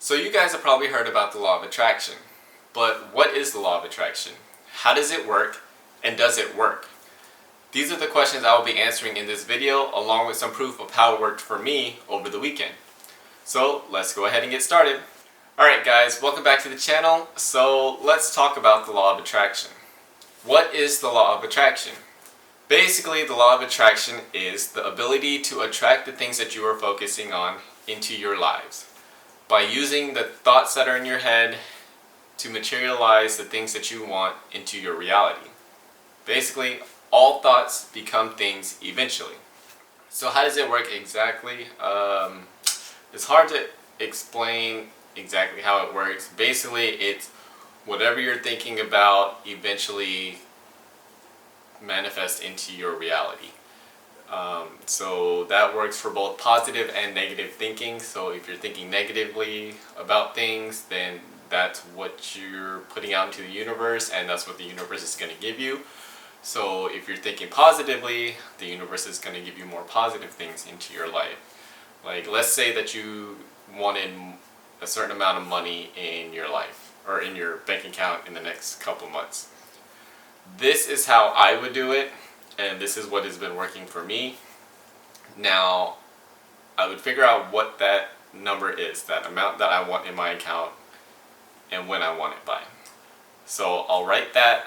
So you guys have probably heard about the law of attraction, but what is the law of attraction? How does it work, and does it work? These are the questions I will be answering in this video, along with some proof of how it worked for me over the weekend. So let's go ahead and get started. Alright guys, welcome back to the channel. So let's talk about the law of attraction. What is the law of attraction? Basically, the law of attraction is the ability to attract the things that you are focusing on into your lives by using the thoughts that are in your head to materialize the things that you want into your reality. Basically, all thoughts become things eventually. So how does it work exactly? It's hard to explain exactly how it works. Basically, it's whatever you're thinking about eventually manifests into your reality. So that works for both positive and negative thinking. So if you're thinking negatively about things, then that's what you're putting out into the universe, and that's what the universe is going to give you. So if you're thinking positively, the universe is going to give you more positive things into your life. Like, let's say that you wanted a certain amount of money in your life or in your bank account in the next couple months. This is how I would do it, and this is what has been working for me. Now, I would figure out what that number is, that amount that I want in my account, and when I want it by. So I'll write that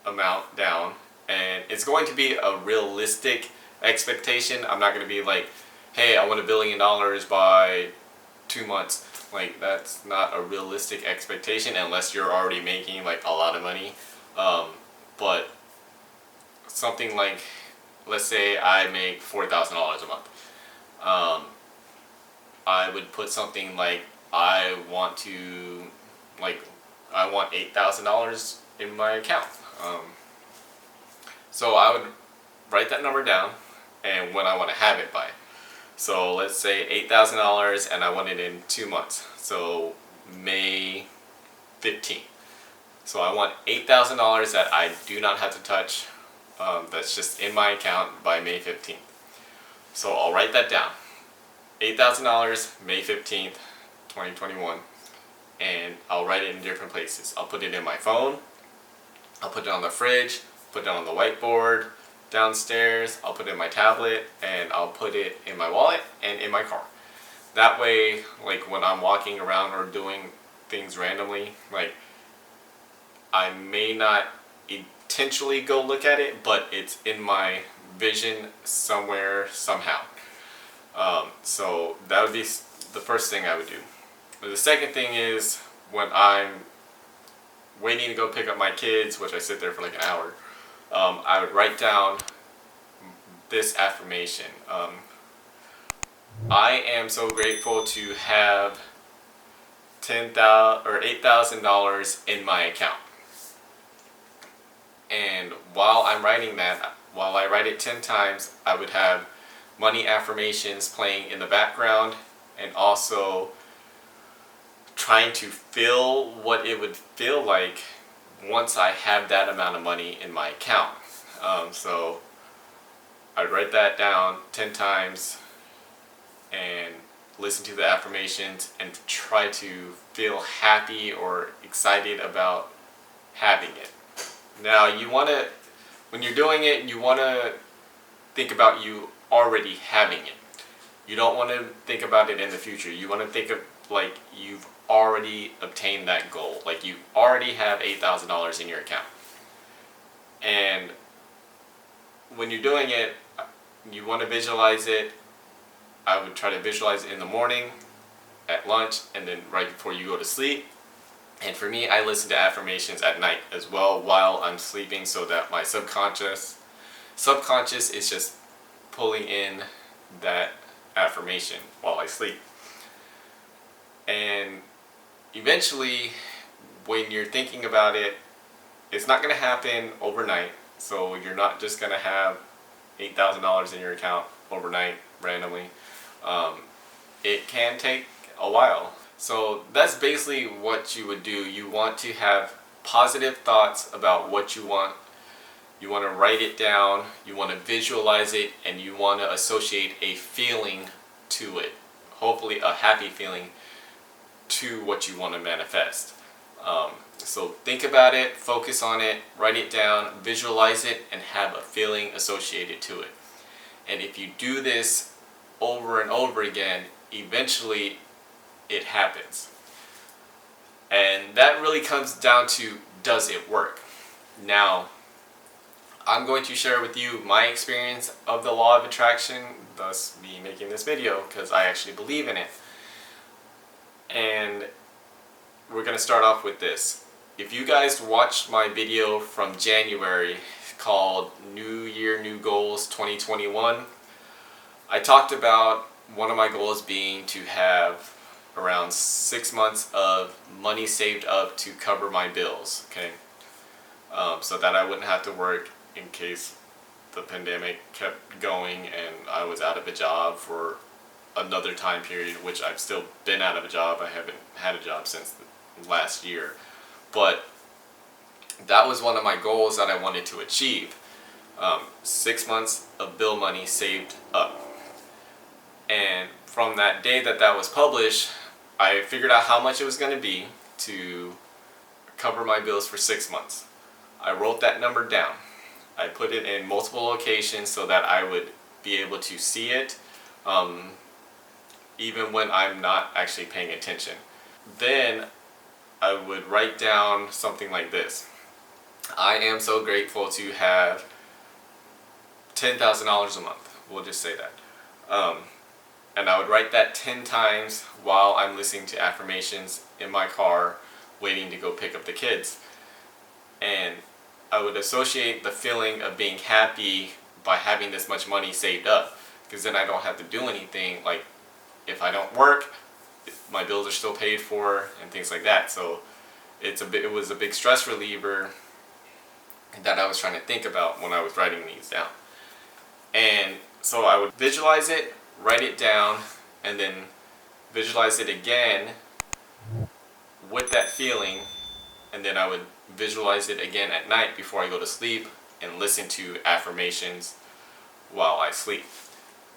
amount down, and it's going to be a realistic expectation. I'm not going to be like, hey, I want $1 billion by 2 months. Like, that's not a realistic expectation unless you're already making like a lot of money. But something like, let's say I make $4,000 a month. I would put something like I want $8,000 in my account. So I would write that number down and when I want to have it by. So let's say $8,000 and I want it in 2 months. So May 15th. So I want $8,000 that I do not have to touch. That's just in my account by May 15th. So I'll write that down. $8,000 May 15th, 2021. And I'll write it in different places. I'll put it in my phone. I'll put it on the fridge. Put it on the whiteboard downstairs. I'll put it in my tablet. And I'll put it in my wallet and in my car. That way, like when I'm walking around or doing things randomly, like I may not intentionally go look at it, but it's in my vision somewhere, somehow. So that would be the first thing I would do. But the second thing is when I'm waiting to go pick up my kids, which I sit there for like an hour, I would write down this affirmation. I am so grateful to have $8,000 in my account. And while I'm writing that, while I write it 10 times, I would have money affirmations playing in the background and also trying to feel what it would feel like once I have that amount of money in my account. So I'd write that down 10 times and listen to the affirmations and try to feel happy or excited about having it. Now, when you're doing it, you want to think about you already having it. You don't want to think about it in the future. You want to think of like you've already obtained that goal. Like you already have $8,000 in your account. And when you're doing it, you want to visualize it. I would try to visualize it in the morning, at lunch, and then right before you go to sleep. And for me, I listen to affirmations at night as well while I'm sleeping, so that my subconscious is just pulling in that affirmation while I sleep. And eventually, when you're thinking about it, it's not going to happen overnight. So you're not just going to have $8,000 in your account overnight randomly. It can take a while. So that's basically what you would do. You want to have positive thoughts about what you want. You want to write it down, you want to visualize it, and you want to associate a feeling to it. hopefully a happy feeling to what you want to manifest. So think about it, focus on it, write it down, visualize it, and have a feeling associated to it. And if you do this over and over again, eventually it happens. And that really comes down to, does it work? Now, I'm going to share with you my experience of the law of attraction, thus me making this video, because I actually believe in it. And we're going to start off with this. If you guys watched my video from January called New Year, New Goals 2021, I talked about one of my goals being to have around 6 months of money saved up to cover my bills, okay? So that I wouldn't have to work in case the pandemic kept going and I was out of a job for another time period, which I've still been out of a job. I haven't had a job since last year. But that was one of my goals that I wanted to achieve. 6 months of bill money saved up. And from that day that that was published, I figured out how much it was going to be to cover my bills for 6 months. I wrote that number down. I put it in multiple locations so that I would be able to see it even when I'm not actually paying attention. Then I would write down something like this. I am so grateful to have $10,000 a month. We'll just say that. And I would write that 10 times while I'm listening to affirmations in my car waiting to go pick up the kids. And I would associate the feeling of being happy by having this much money saved up, because then I don't have to do anything. Like if I don't work, my bills are still paid for and things like that. So it was a big stress reliever that I was trying to think about when I was writing these down. And so I would visualize it, write it down, and then visualize it again with that feeling, and then I would visualize it again at night before I go to sleep and listen to affirmations while I sleep.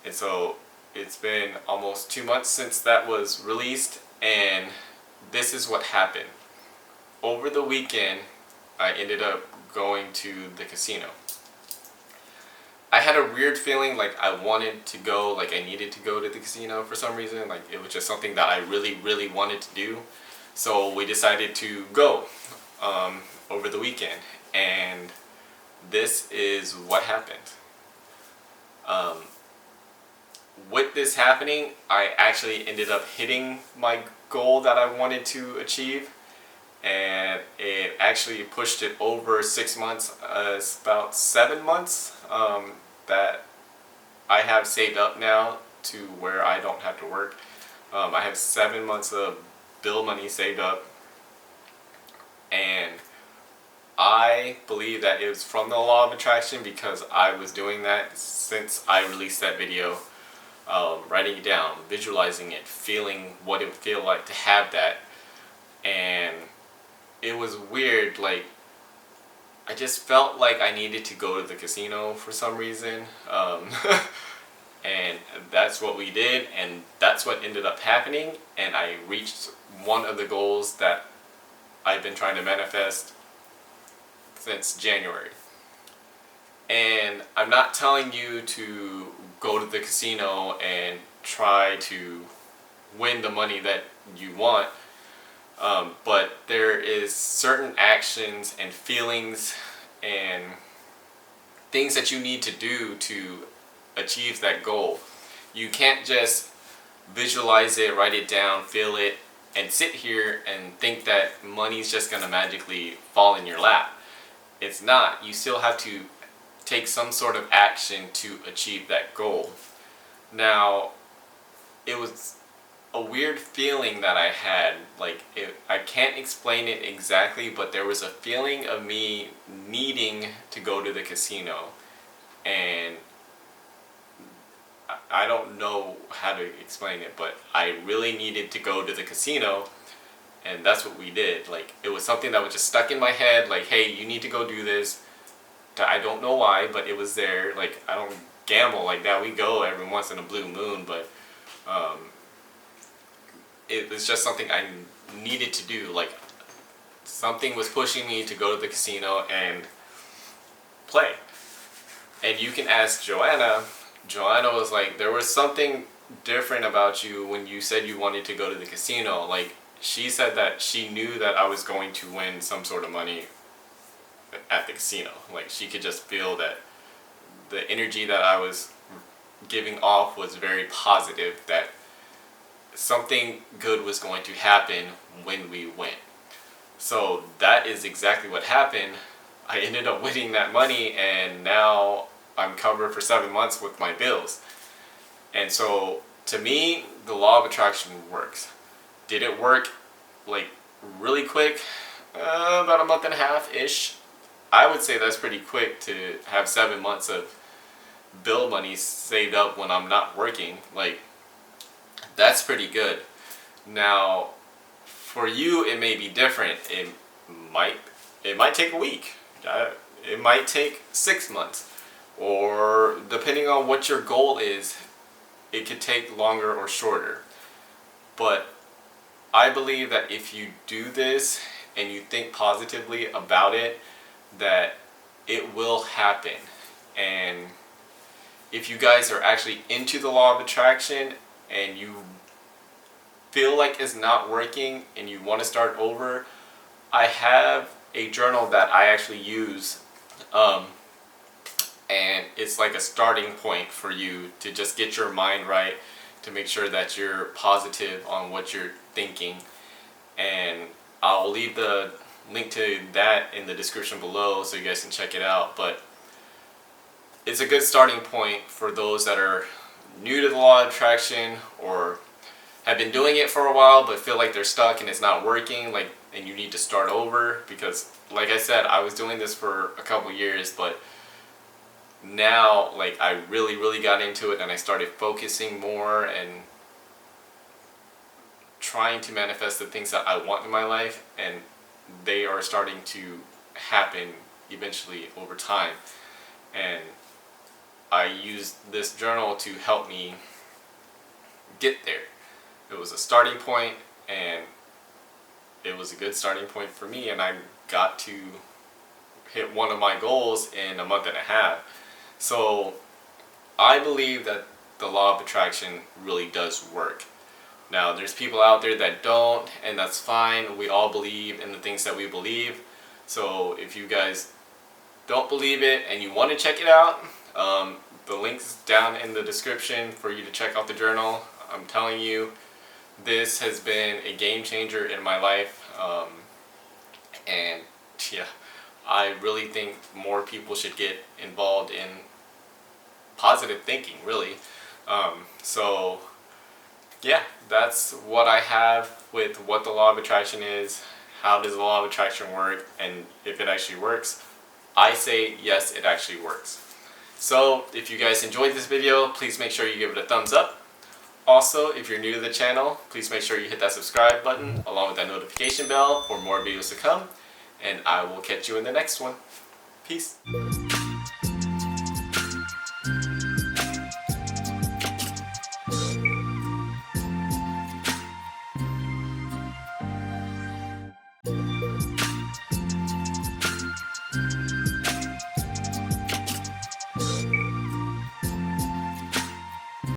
And so it's been almost 2 months since that was released, and this is what happened. Over the weekend, I ended up going to the casino. I had a weird feeling like I wanted to go, like I needed to go to the casino for some reason. Like it was just something that I really, really wanted to do. So we decided to go over the weekend, and this is what happened. With this happening, I actually ended up hitting my goal that I wanted to achieve, and it actually pushed it over 6 months. It's about 7 months that I have saved up now to where I don't have to work. I have 7 months of bill money saved up, and I believe that it was from the law of attraction because I was doing that since I released that video. Writing it down, visualizing it, feeling what it would feel like to have that. And it was weird, like I just felt like I needed to go to the casino for some reason. And that's what we did, and that's what ended up happening, and I reached one of the goals that I've been trying to manifest since January. And I'm not telling you to go to the casino and try to win the money that you want, but there is certain actions and feelings and things that you need to do to achieve that goal. You can't just visualize it, write it down, feel it, and sit here and think that money's just going to magically fall in your lap. It's not. You still have to take some sort of action to achieve that goal. Now, it was a weird feeling that I had. Like, I can't explain it exactly, but there was a feeling of me needing to go to the casino, and I don't know how to explain it, but I really needed to go to the casino, and that's what we did. Like, it was something that was just stuck in my head, like, hey, you need to go do this. I don't know why, but it was there. Like, I don't gamble like that. We go every once in a blue moon, but it was just something I needed to do. Like, something was pushing me to go to the casino and play. And you can ask Joanna. Joanna was like, there was something different about you when you said you wanted to go to the casino. Like, she said that she knew that I was going to win some sort of money at the casino. Like, she could just feel that the energy that I was giving off was very positive, that something good was going to happen when we went. So that is exactly what happened. I ended up winning that money, and now I'm covered for 7 months with my bills. And so to me, the law of attraction works. Did it work like really quick? About a month and a half ish. I would say that's pretty quick to have 7 months of bill money saved up when I'm not working. Like, that's pretty good. Now, for you, it may be different. It might take a week. It might take 6 months, or depending on what your goal is, it could take longer or shorter. But I believe that if you do this and you think positively about it, that it will happen. And if you guys are actually into the law of attraction and you feel like it's not working and you want to start over, I have a journal that I actually use, and it's like a starting point for you to just get your mind right, to make sure that you're positive on what you're thinking. And I'll leave the link to that in the description below so you guys can check it out. But it's a good starting point for those that are new to the law of attraction or have been doing it for a while but feel like they're stuck and it's not working, like, and you need to start over. Because like I said, I was doing this for a couple years, but now, like, I really got into it and I started focusing more and trying to manifest the things that I want in my life, and they are starting to happen eventually over time. And I used this journal to help me get there. It was a starting point, and it was a good starting point for me, and I got to hit one of my goals in a month and a half. So I believe that the law of attraction really does work. Now, there's people out there that don't, and that's fine. We all believe in the things that we believe. So if you guys don't believe it and you want to check it out, the link's down in the description for you to check out the journal. I'm telling you, this has been a game changer in my life, and yeah, I really think more people should get involved in positive thinking, really. So yeah, that's what I have with what the law of attraction is, how does the law of attraction work, and if it actually works. I say yes, it actually works. So if you guys enjoyed this video, please make sure you give it a thumbs up. Also, if you're new to the channel, please make sure you hit that subscribe button along with that notification bell for more videos to come, and I will catch you in the next one. Peace.